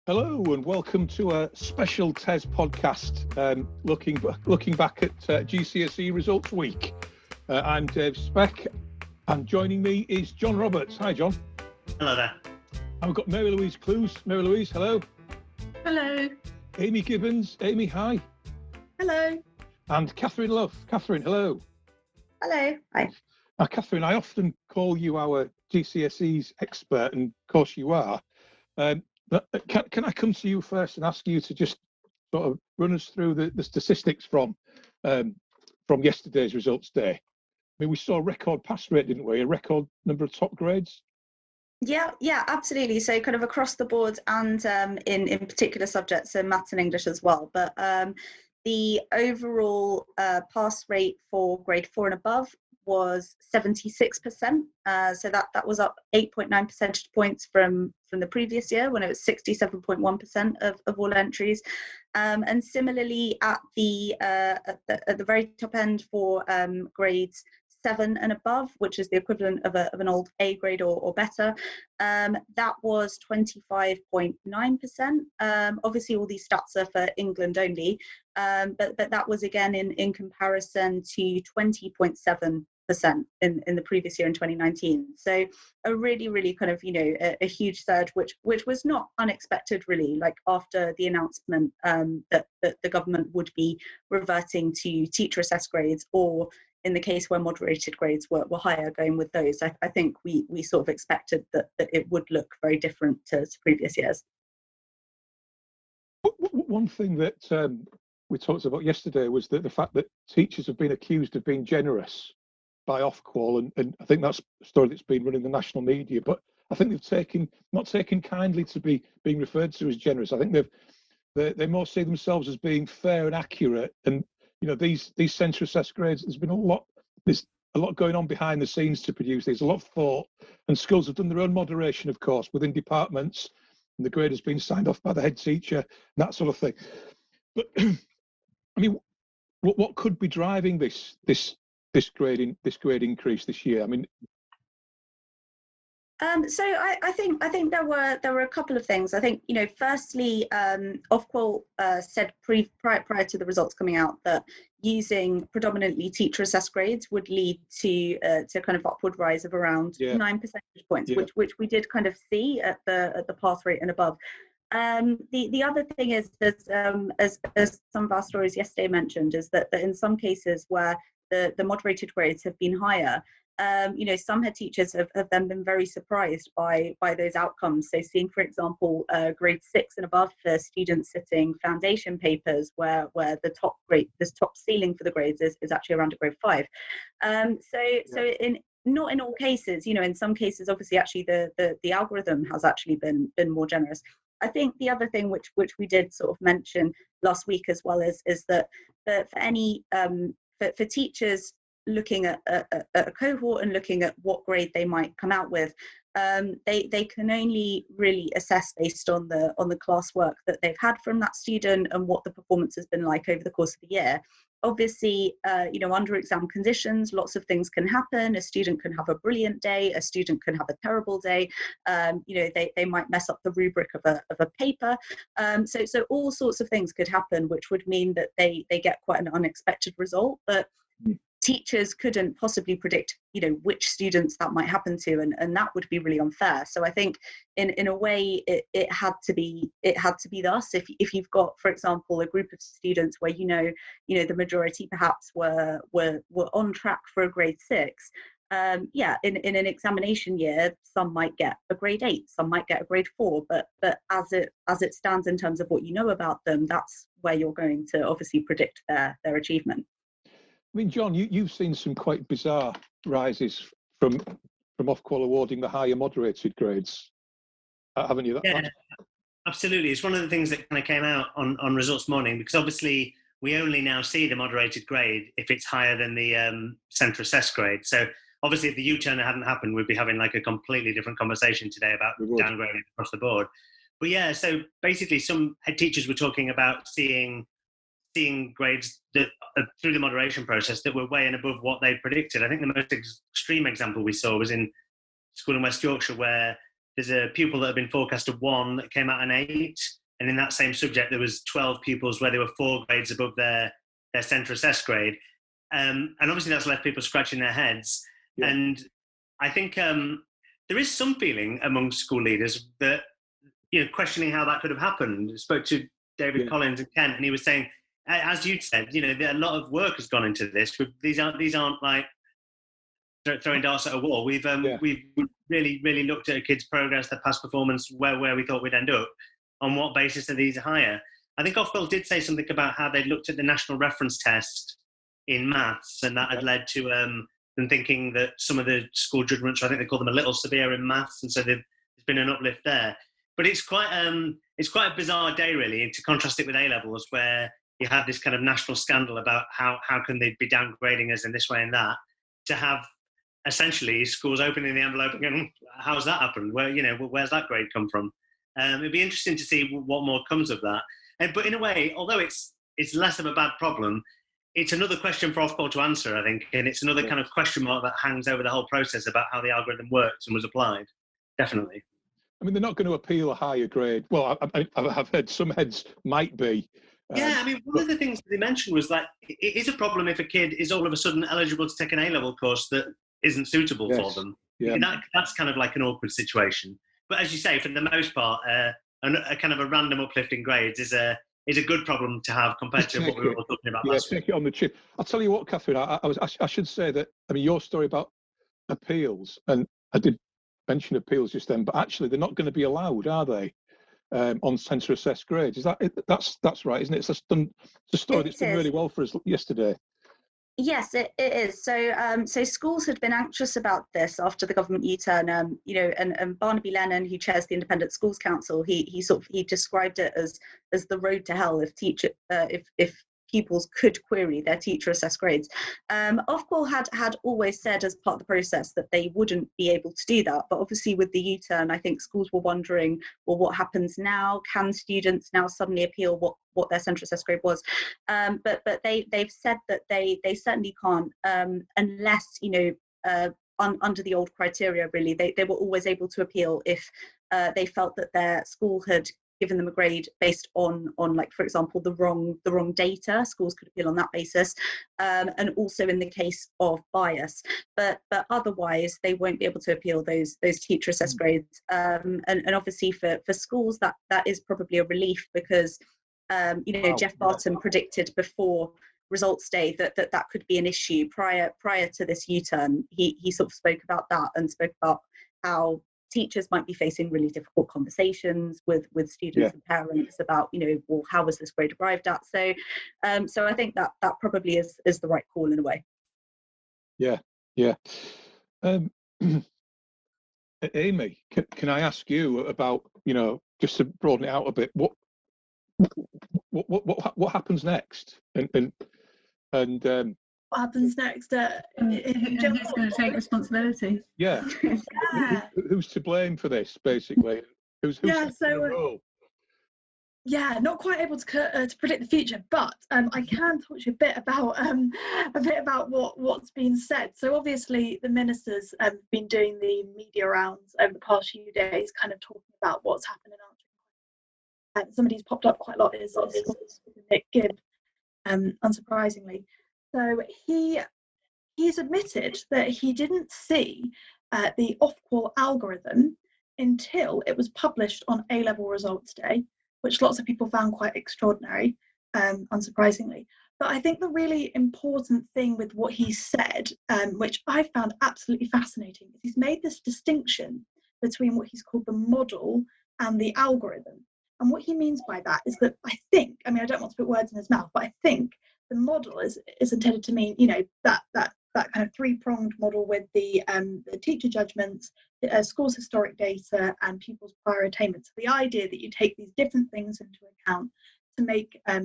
Hello and welcome to a special Tes Podcast, looking back at GCSE results week. I'm Dave Speck, and joining me is John Roberts. Hi, John. Hello there. And we've got Mary Louise Clues. Mary Louise, hello. Hello. Amy Gibbons. Amy, hi. Hello. And Catherine Love. Catherine, hello. Hello. Hi. Now, Catherine, I often call you our GCSEs expert, and of course you are. But can I come to you first and ask you to just sort of run us through the statistics from yesterday's results day? I mean, we saw a record pass rate, didn't we? A record number of top grades. Yeah, absolutely. So kind of across the board and in particular subjects, so maths and English as well. But the overall pass rate for grade 4 and above was 76%. So that was up 8.9 percentage points from the previous year when it was 67.1% of all entries. And similarly at the very top end for grades 7 and above, which is the equivalent of an old A grade or better, that was 25.9%. Obviously all these stats are for England only, but that was again in comparison to 20.7% in the previous year in 2019. So a really kind of, a huge surge, which was not unexpected really, like after the announcement that the government would be reverting to teacher assessed grades, or in the case where moderated grades were higher, going with those. I think we sort of expected that it would look very different to previous years. One thing that we talked about yesterday was the fact that teachers have been accused of being generous by Ofqual, and I think that's a story that's been running the national media, but I think they've not taken kindly to being referred to as generous. I think they more see themselves as being fair and accurate, and these centre assessed grades, there's a lot going on behind the scenes to produce these, a lot of thought, and schools have done their own moderation, of course, within departments, and the grade has been signed off by the head teacher, and that sort of thing. But I mean, what could be driving this grade increase this year? I mean, so I think there were a couple of things. I think firstly, Ofqual said prior to the results coming out that using predominantly teacher assessed grades would lead to kind of upward rise of around 9 percentage points, which we did kind of see at the pass rate and above. The other thing is that as some of our stories yesterday mentioned, is that in some cases where the moderated grades have been higher, some head teachers have then been very surprised by those outcomes. So seeing, for example, grade 6 and above for students sitting foundation papers where the top ceiling for the grades is actually around a grade 5. So not in all cases, in some cases, obviously, actually the algorithm has actually been more generous. I think the other thing which we did sort of mention last week as well is that for teachers looking at a cohort and looking at what grade they might come out with, they can only really assess based on the classwork that they've had from that student and what the performance has been like over the course of the year. Obviously, under exam conditions, lots of things can happen. A student can have a brilliant day, a student can have a terrible day. They might mess up the rubric of a paper. So all sorts of things could happen, which would mean that they get quite an unexpected result. But teachers couldn't possibly predict, which students that might happen to, and that would be really unfair. So I think in a way it had to be thus. If you've got, for example, a group of students where the majority perhaps were on track for a grade 6, in an examination year, some might get a grade 8, some might get a grade 4, but as it stands in terms of what you know about them, that's where you're going to obviously predict their achievement. I mean, John, you've seen some quite bizarre rises from Ofqual awarding the higher moderated grades, haven't you? Yeah, absolutely. It's one of the things that kind of came out on results morning, because obviously we only now see the moderated grade if it's higher than the centre assessed grade. So obviously if the U-turn hadn't happened, we'd be having like a completely different conversation today about downgrading across the board. But yeah, so basically some head teachers were talking about seeing grades that through the moderation process that were way and above what they predicted. I think the most extreme example we saw was in school in West Yorkshire, where there's a pupil that had been forecast a 1 that came out an 8, and in that same subject there was 12 pupils where they were 4 grades above their centre assessed grade, and obviously that's left people scratching their heads. Yeah. And I think there is some feeling among school leaders that, questioning how that could have happened. I spoke to David Collins in Kent, and he was saying, as you said, a lot of work has gone into this. These aren't like throwing darts at a wall. We've really, really looked at a kid's progress, their past performance, where we thought we'd end up, on what basis are these higher. I think Ofqual did say something about how they'd looked at the national reference test in maths, and that had led to them thinking that some of the school judgments, I think they call them a little severe in maths, and so there's been an uplift there. But it's quite a bizarre day, really, to contrast it with A-levels, where you have this kind of national scandal about how can they be downgrading us in this way and that, to have essentially schools opening the envelope and going, how's that happened? Where's that grade come from? It'd be interesting to see what more comes of that. But in a way, although it's less of a bad problem, it's another question for Ofqual to answer, I think, and it's another kind of question mark that hangs over the whole process about how the algorithm works and was applied. Definitely. I mean, they're not going to appeal a higher grade. Well, I've heard some heads might be. Yeah, I mean, one of the things that they mentioned was that it is a problem if a kid is all of a sudden eligible to take an A-level course that isn't suitable for them. Yeah. That's kind of like an awkward situation. But as you say, for the most part, a kind of a random uplift in grades is a good problem to have compared to what we were all talking about last week. Take it on the chin. I'll tell you what, Catherine, I should say that, I mean, your story about appeals, and I did mention appeals just then, but actually they're not going to be allowed, are they, on centre assessed grades? Is that's right, isn't it? It's a story that's done really well for us yesterday. Yes, it is. So schools had been anxious about this after the government U-turn. And Barnaby Lennon, who chairs the Independent Schools Council, he described it as the road to hell if pupils could query their teacher assessed grades. Ofqual had always said as part of the process that they wouldn't be able to do that, but obviously with the U-turn, I think schools were wondering, well, what happens now? Can students now suddenly appeal what their central assessed grade was? But they've said that they certainly can't unless under the old criteria. Really, they were always able to appeal if they felt that their school had given them a grade based on like, for example, the wrong data. Schools could appeal on that basis, and also in the case of bias. But otherwise, they won't be able to appeal those teacher assessed grades. And obviously for schools that is probably a relief, because Jeff Barton predicted before results day that could be an issue prior to this U-turn. He sort of spoke about that and spoke about how teachers might be facing really difficult conversations with students and parents about, well, how was this grade arrived at? So I think that probably is the right call in a way. Yeah. Amy, can I ask you about, just to broaden it out a bit, what happens next? And what happens next? Who's going to take responsibility? Yeah. Who's to blame for this, basically? Who's role? Not quite able to predict the future, but I can talk to you a bit about what's been said. So obviously the ministers have been doing the media rounds over the past few days, kind of talking about what's happening. Somebody's popped up quite a lot is Nick Gibb, unsurprisingly. So he's admitted that he didn't see the Ofqual algorithm until it was published on A-level results day, which lots of people found quite extraordinary, unsurprisingly. But I think the really important thing with what he said, which I found absolutely fascinating, is he's made this distinction between what he's called the model and the algorithm. And what he means by that is that I don't want to put words in his mouth, but I think the model is intended to mean, that kind of three-pronged model with the teacher judgments, schools' historic data, and pupils' prior attainment. So the idea that you take these different things into account to make a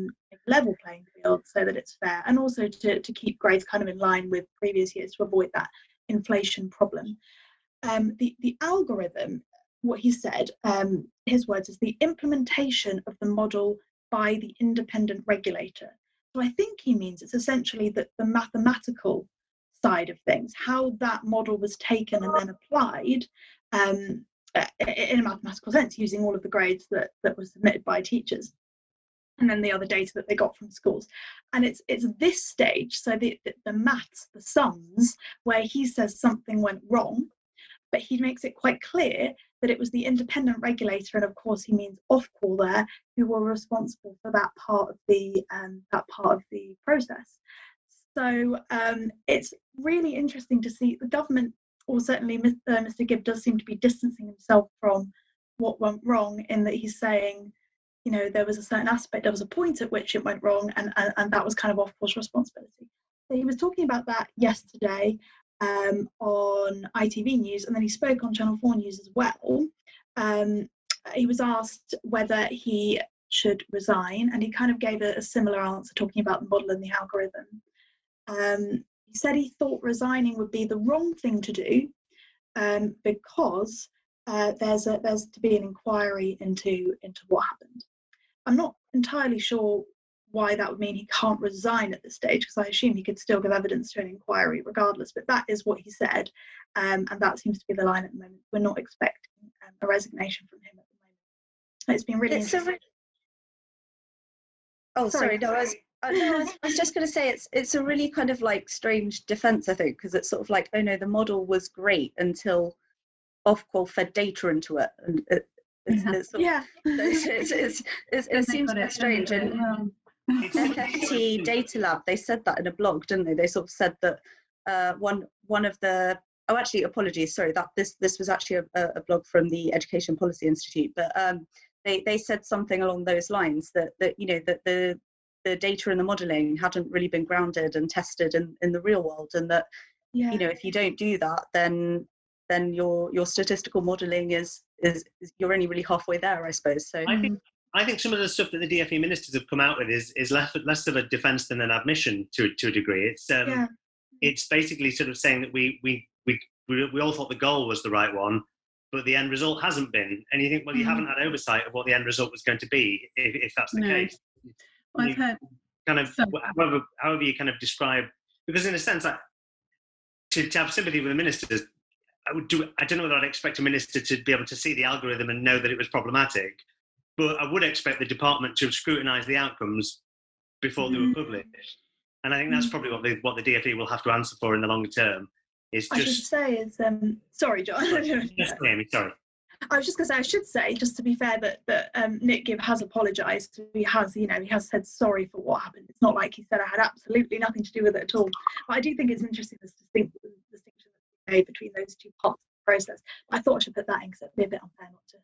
level playing field so that it's fair, and also to keep grades kind of in line with previous years to avoid that inflation problem. The algorithm, what he said, his words, is the implementation of the model by the independent regulator. So I think he means it's essentially the mathematical side of things, how that model was taken and then applied in a mathematical sense, using all of the grades that were submitted by teachers, and then the other data that they got from schools. And it's this stage, so the maths, the sums, where he says something went wrong, but he makes it quite clear that it was the independent regulator, and of course he means Ofqual there, who were responsible for that part of the process. So it's really interesting to see the government, or certainly Mr. Gibb, does seem to be distancing himself from what went wrong, in that he's saying, you know, there was a certain aspect, there was a point at which it went wrong, and that was kind of Ofqual's responsibility. So he was talking about that yesterday on ITV News, and then he spoke on Channel 4 News as well. He was asked whether he should resign, and he kind of gave a similar answer, talking about the model and the algorithm. He said he thought resigning would be the wrong thing to do, because there's to be an inquiry into what happened. I'm not entirely sure why that would mean he can't resign at this stage, because I assume he could still give evidence to an inquiry regardless, but that is what he said, and that seems to be the line at the moment. We're not expecting a resignation from him at the moment. It's been really interesting. Sorry, no, I was just going to say it's a really kind of like strange defence, I think, because it's sort of like, oh no, the model was great until Ofqual fed data into it, and it seems quite strange. And FFT Data Lab, they said that in a blog, didn't they? They sort of said that one of the apologies, sorry, that this was actually a blog from the Education Policy Institute, but they said something along those lines, that you know, that the data and the modelling hadn't really been grounded and tested in the real world, and that you know, if you don't do that, then your statistical modelling is you're only really halfway there, I suppose. So I think some of the stuff that the DfE ministers have come out with is less of a defence than an admission to a degree. It's basically sort of saying that we all thought the goal was the right one, but the end result hasn't been. And you think, well, you haven't had oversight of what the end result was going to be, if that's the case. Well, I've heard kind of however you kind of describe, because in a sense, to have sympathy with the ministers, I don't know whether I'd expect a minister to be able to see the algorithm and know that it was problematic, but I would expect the department to have scrutinised the outcomes before they were published. And I think that's probably what the DfE will have to answer for in the longer term. Sorry, John. Just Amy, sorry. I was just going to say, I should say, just to be fair, that Nick Gibb has apologised. He has said sorry for what happened. It's not like he said I had absolutely nothing to do with it at all. But I do think it's interesting, this distinction that's made between those two parts of the process. I thought I should put that in, because it'd be a bit unfair not to.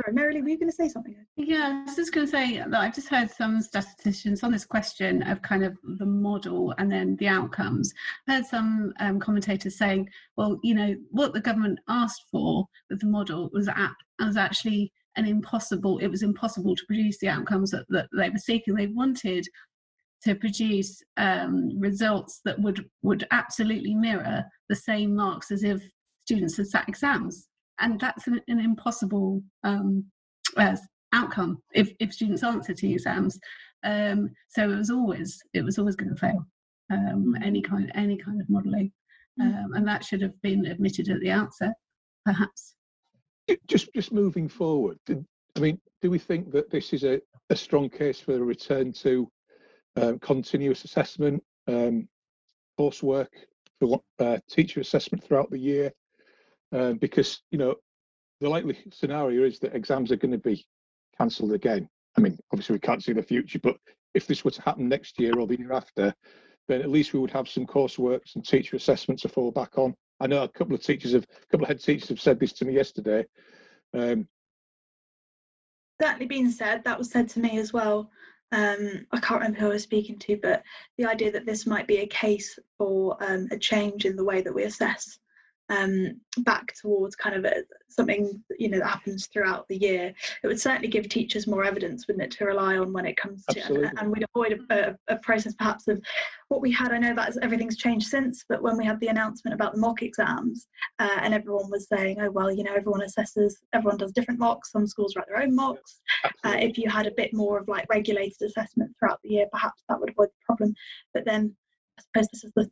Sorry, Mary-Lee, were you going to say something? Yeah, I was just going to say that I've just heard some statisticians on this question of kind of the model and then the outcomes. I heard some commentators saying, well, you know, what the government asked for with the model was actually impossible to produce the outcomes that they were seeking. They wanted to produce results that would absolutely mirror the same marks as if students had sat exams. And that's an impossible outcome if students answer to exams. So it was always going to fail. Any kind of modelling, and that should have been admitted at the outset, perhaps. Just moving forward, do we think that this is a strong case for a return to continuous assessment, coursework, for teacher assessment throughout the year? Because, you know, the likely scenario is that exams are going to be cancelled again. I mean, obviously we can't see the future, but if this were to happen next year or the year after, then at least we would have some coursework, some teacher assessments to fall back on. I know a couple of head teachers have said this to me yesterday. Certainly been said, that was said to me as well. I can't remember who I was speaking to, but the idea that this might be a case for a change in the way that we assess, back towards kind of something, you know, that happens throughout the year. It would certainly give teachers more evidence, wouldn't it, to rely on when it comes to, and we'd avoid a process perhaps of what we had. I know that everything's changed since, but when we had the announcement about the mock exams, and everyone was saying, oh well, you know, everyone does different mocks, some schools write their own mocks. If you had a bit more of like regulated assessment throughout the year, perhaps that would avoid the problem. But then I suppose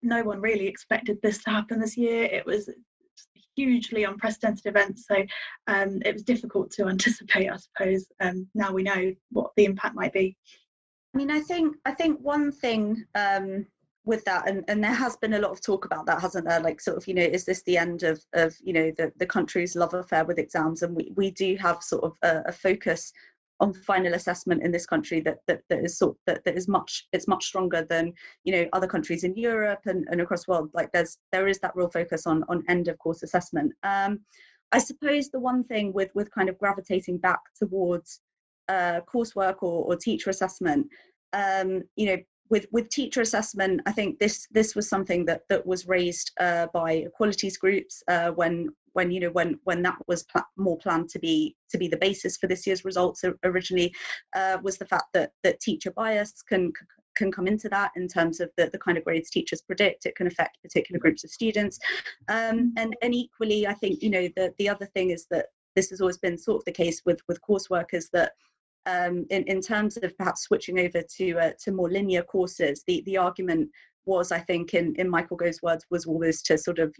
no one really expected this to happen this year. It was just a hugely unprecedented event. So it was difficult to anticipate, I suppose. Now we know what the impact might be. I mean, I think one thing with that, and there has been a lot of talk about that, hasn't there? Like, sort of, is this the end of the country's love affair with exams? And we do have sort of a focus on final assessment in this country that is much stronger than other countries in Europe and across the world. Like, there is that real focus on end of course assessment. I suppose the one thing with kind of gravitating back towards coursework or teacher assessment, with teacher assessment, I think this was something that was raised by equalities groups when that was more planned to be the basis for this year's results originally, was the fact that teacher bias can come into that in terms of the kind of grades teachers predict. It can affect particular groups of students, and equally, I think the other thing is that this has always been sort of the case with coursework, is that in terms of perhaps switching over to more linear courses, the argument was, I think, in Michael Gove's words, was always to sort of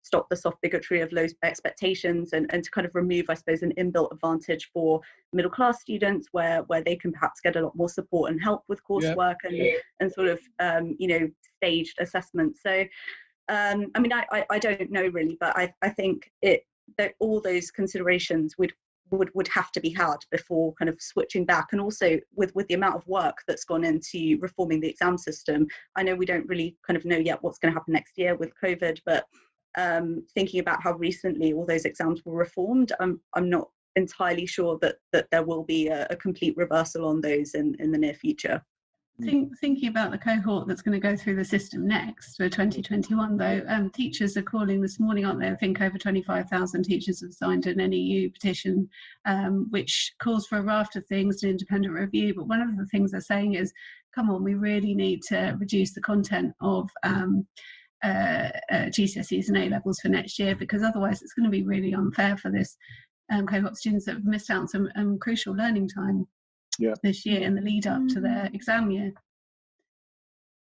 stop the soft bigotry of low expectations and to kind of remove, I suppose, an inbuilt advantage for middle class students where they can perhaps get a lot more support and help with coursework and sort of staged assessment. So I mean, I don't know really, but I think that all those considerations would have to be had before kind of switching back. And also with the amount of work that's gone into reforming the exam system, I know we don't really kind of know yet what's going to happen next year with COVID, but thinking about how recently all those exams were reformed, I'm not entirely sure that there will be a complete reversal on those in the near future. Thinking about the cohort that's going to go through the system next for 2021, though, teachers are calling this morning, aren't they? I think over 25,000 teachers have signed an NEU petition, which calls for a raft of things, an independent review. But one of the things they're saying is, come on, we really need to reduce the content of GCSEs and A-levels for next year, because otherwise it's going to be really unfair for this cohort of students that have missed out on some crucial learning time this year in the lead up to their exam year.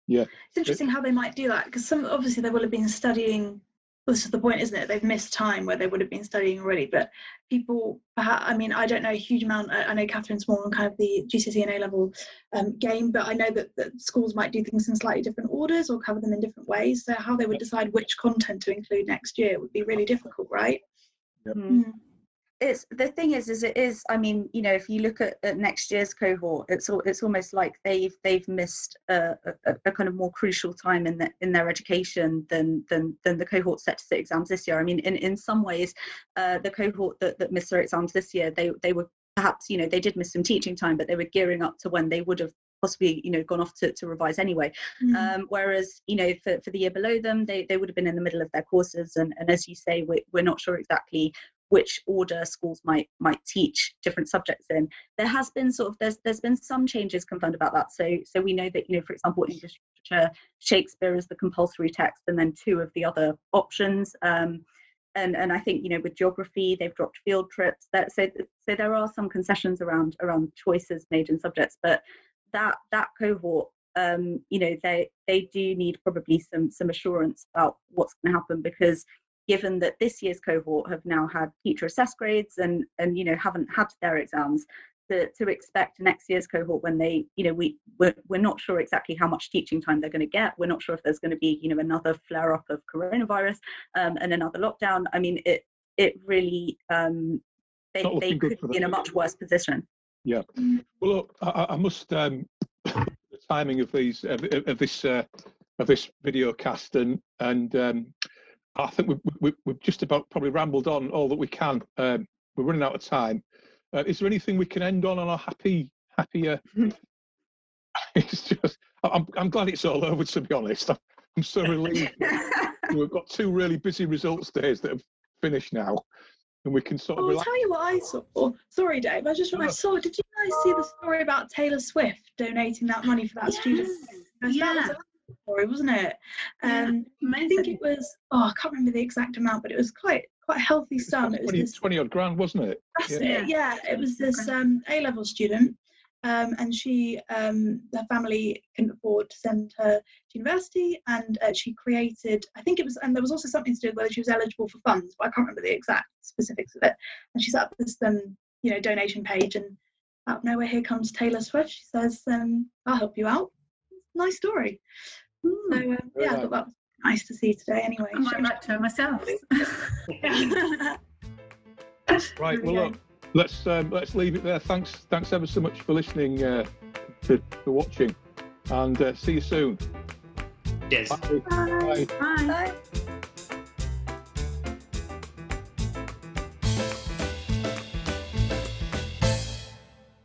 It's interesting how they might do that, because obviously they will have been studying. Well, this is the point, isn't it? They've missed time where they would have been studying already. But people, perhaps, I mean, I don't know a huge amount. I know Catherine's more on kind of the GCSE and A-level game, but I know that schools might do things in slightly different orders or cover them in different ways. So how they would decide which content to include next year would be really difficult, right? It's the thing is it is, I mean, if you look at next year's cohort, it's almost like they've missed a kind of more crucial time in their education than the cohort set to sit exams this year. I mean, in some ways, the cohort that missed their exams this year, they were perhaps, they did miss some teaching time, but they were gearing up to when they would have possibly gone off to revise anyway. Whereas for the year below them, they would have been in the middle of their courses, and as you say, we're not sure exactly which order schools might teach different subjects in. There has been there's been some changes confirmed about that. So we know that, for example, English literature, Shakespeare is the compulsory text, and then 2 of the other options. And I think, with geography, they've dropped field trips. So there are some concessions around choices made in subjects, but that cohort, they do need probably some assurance about what's going to happen, because given that this year's cohort have now had teacher assessed grades and haven't had their exams, to expect next year's cohort when they, we're not sure exactly how much teaching time they're going to get. We're not sure if there's going to be, another flare up of coronavirus and another lockdown. I mean, it really, they could be in a much worse position. Yeah. Well, look, I must, the timing of this video cast and I think we've just about probably rambled on all that we can. We're running out of time. Is there anything we can end on a happier? It's just, I'm glad it's all over, to be honest. I'm so relieved. We've got 2 really busy results days that have finished now, and we can sort of I'll tell you what I saw. Sorry, Dave. I saw. Did you guys see the story about Taylor Swift donating that money for that student? Yeah. That was a story, wasn't it? I think it was. I can't remember the exact amount, but it was quite a healthy sum. It was 20 odd grand, wasn't it? That's it. Yeah, it was this A-level student and she, her family couldn't afford to send her to university, and she created, I think it was, and there was also something to do with whether she was eligible for funds, but I can't remember the exact specifics of it. And she set up this, donation page, and out of nowhere, here comes Taylor Swift. She says, "I'll help you out." Nice story. So I thought that was nice to see today. Anyway, I might write to her myself. Right. Well, look, let's leave it there. Thanks ever so much for listening, for watching, and see you soon. Cheers. Bye. Bye.